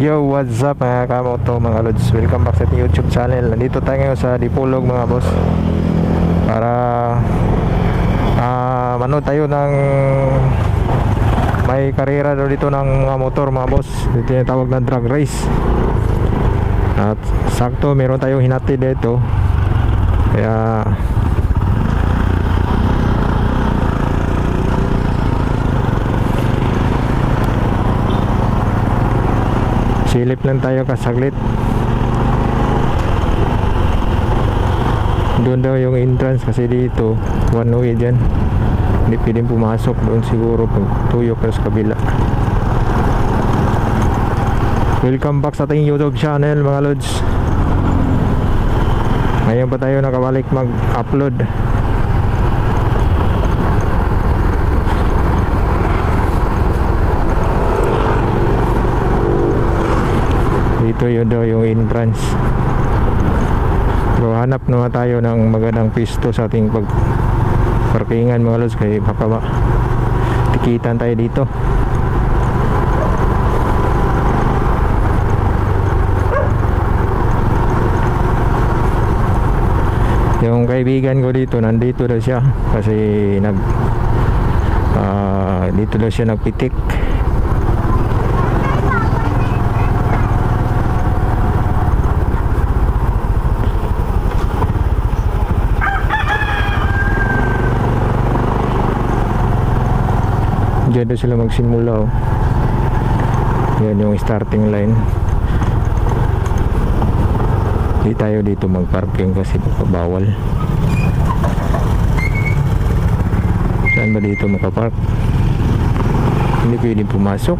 Yo, what's up mga kamoto, mga lods? Welcome back sa ating YouTube channel. Nandito tayo ngayon sa Dipolog mga boss para manood tayo ng may karera daw dito ng mga motor mga boss. Ito yung tawag na drag race. At sakto meron tayong hinati dito. Kaya silip lang tayo kasaglit. Doon daw yung entrance kasi dito one way dyan, hindi pwedeng pumasok doon, siguro pag tuyok ka sa kabila. Welcome back sa ating YouTube channel mga lods. Ngayon pa tayo nakabalik mag-upload. Dito yun daw yung entrance. So hanap naman tayo ng magandang pisto sa ating pagparkingan mga lods, kaya baka tikitan tayo dito. Yung kaibigan ko dito, nandito daw siya kasi dito daw siya nagpitik. Diyan daw sila magsimula, oh. Yan yung starting line. Hindi tayo dito magparking kasi bawal. Saan ba dito makapark? Hindi pwedeng pumasok.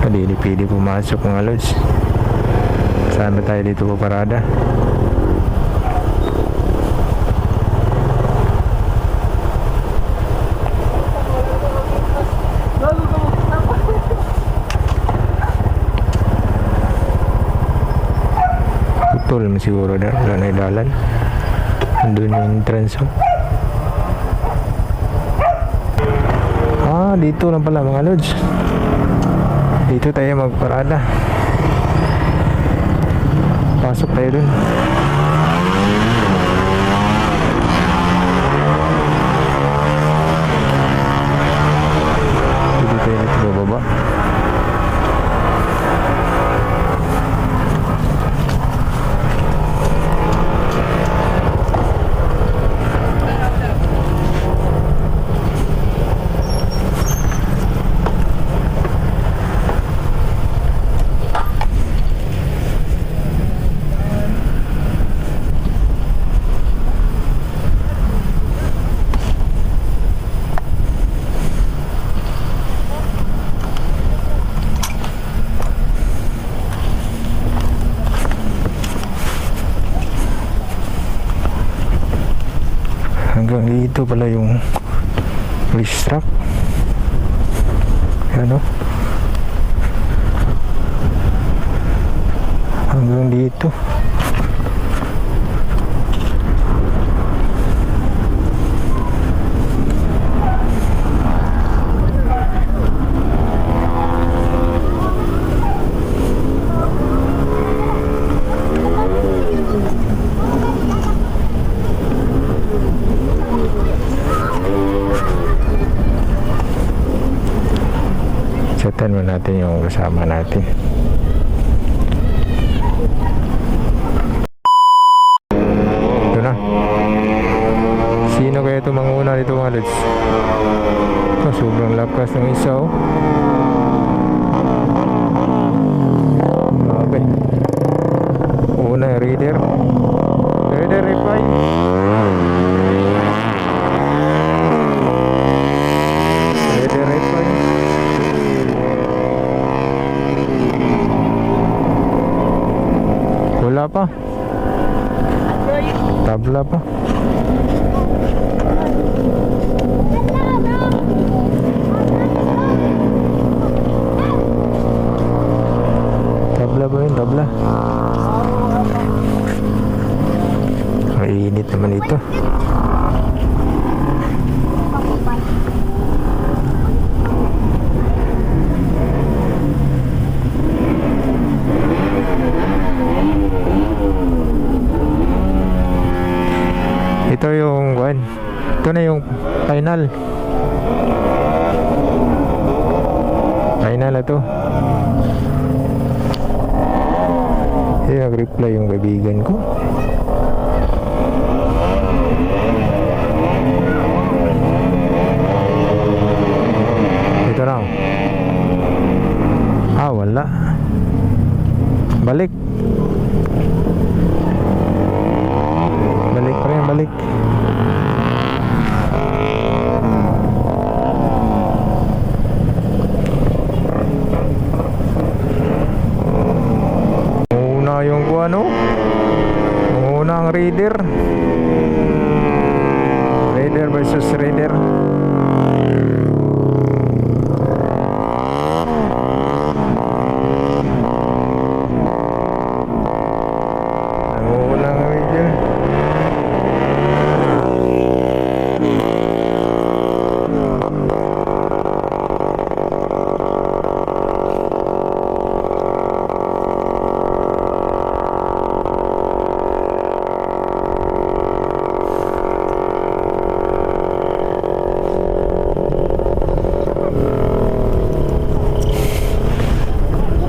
Hindi pwedeng pumasok mga lods. Saan ba tayo dito paparada? Putol mo siguro na, wala na idalan. Andun yung entrance, oh. Dito lang pala mga lods. Dito tayo magparada. Pasok tayo dun. Dito tayo nagbababa. Hanggang dito pala yung police truck. Ano? Hanggang dito. Setan mo natin yung kasama natin. Ito na. Sino kaya ito manguna dito mga lods? Sobrang lakas ng isa, oh. Okay. Una yung reader. Reader reply. Reader reply. Wala pa. Tabla pa. Tabla ba yun? Tabla. Mainit naman ito. Final. Final na to. Nag-reply yung kaibigan ko. Ito na. Wala. Balik. Balik pa rin, balik. Muna yung ano? Muna ang Raider. Raider versus Raider.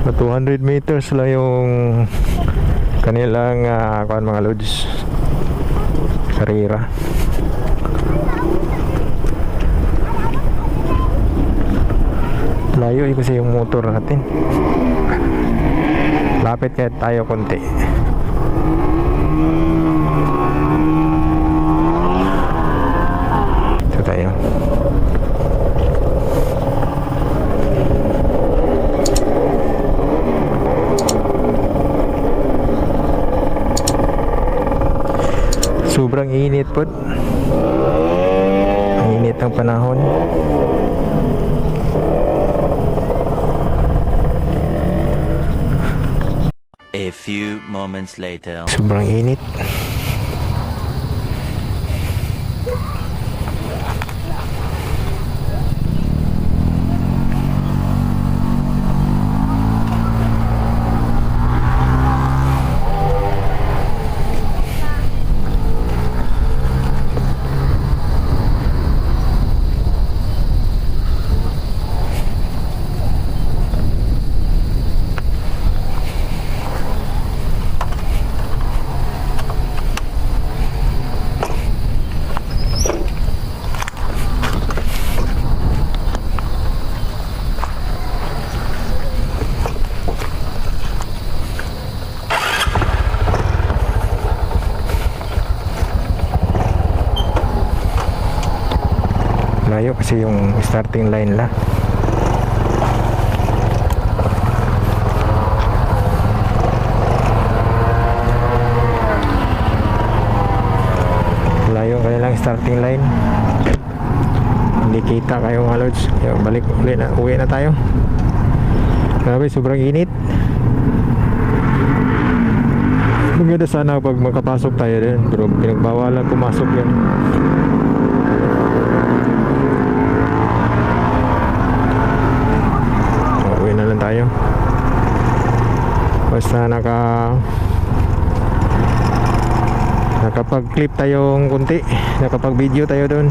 Na 200 meters lang yung kanilang kuan mga loads. Karera. Layo kasi yung motor natin. Lapit kahit tayo konti. Ito tayo. Sobrang init po. Ang init ng panahon. A few moments later. Sobrang init. Layo kasi yung starting line la. Layo kanilang starting line. Hindi kita kayo mga lods. Balik ulit na, uwi na tayo. Grabe, sobrang init. Maganda sana pag makapasok tayo din, pero pinagbawalan pumasok yan. Uwi na lang tayo. Basta nakapag-clip tayong kunti, nakapag-video tayo doon.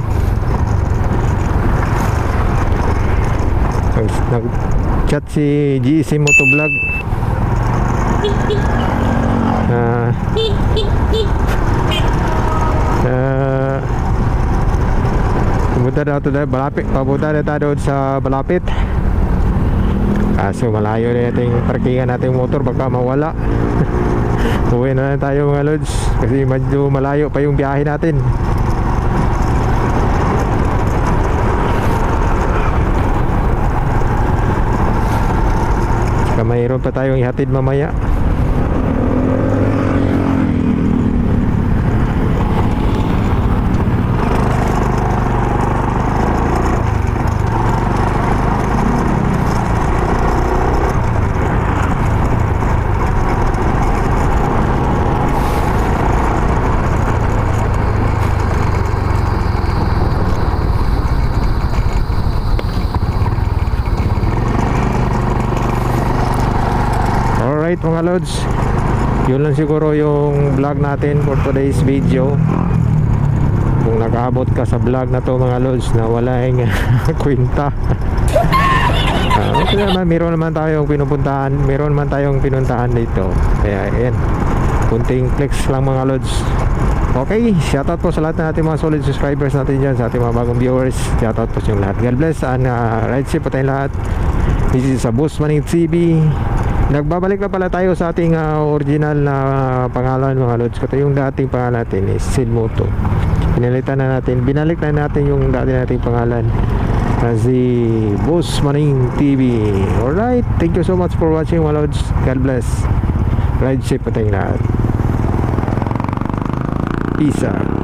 Nag-chat si GEC Motovlog. Pumunta na ito dahil Balapit. Papunta na tayo doon sa Balapit. Kaso malayo na natin yung parkingan natin motor, baka mawala. Uwi na lang tayo mga lods, kasi medyo malayo pa yung biyahe natin. Saka mayroon pa tayong ihatid mamaya. Alright mga lods, yun lang siguro yung vlog natin for today's video. kung nakaabot ka sa vlog na to mga lods na wala yung kwenta. Okay naman, meron naman tayong pinuntahan dito. Kaya ayan, kunting flex lang mga lods. Okay, shoutout po sa lahat ng ating mga solid subscribers natin dyan, sa ating mga bagong viewers. Shoutout po sa yung lahat. God bless and ride safe po tayong lahat. This is sa Boss Manning TV. Nagbabalik na pala tayo sa ating original na pangalan mga lods. Ito yung dating pangalan natin is Silmoto. Binalik na natin yung dati nating pangalan na si Boss Manning TV. Alright, thank you so much for watching mga lods. God bless. Ride safe po tayong lahat. Peace out.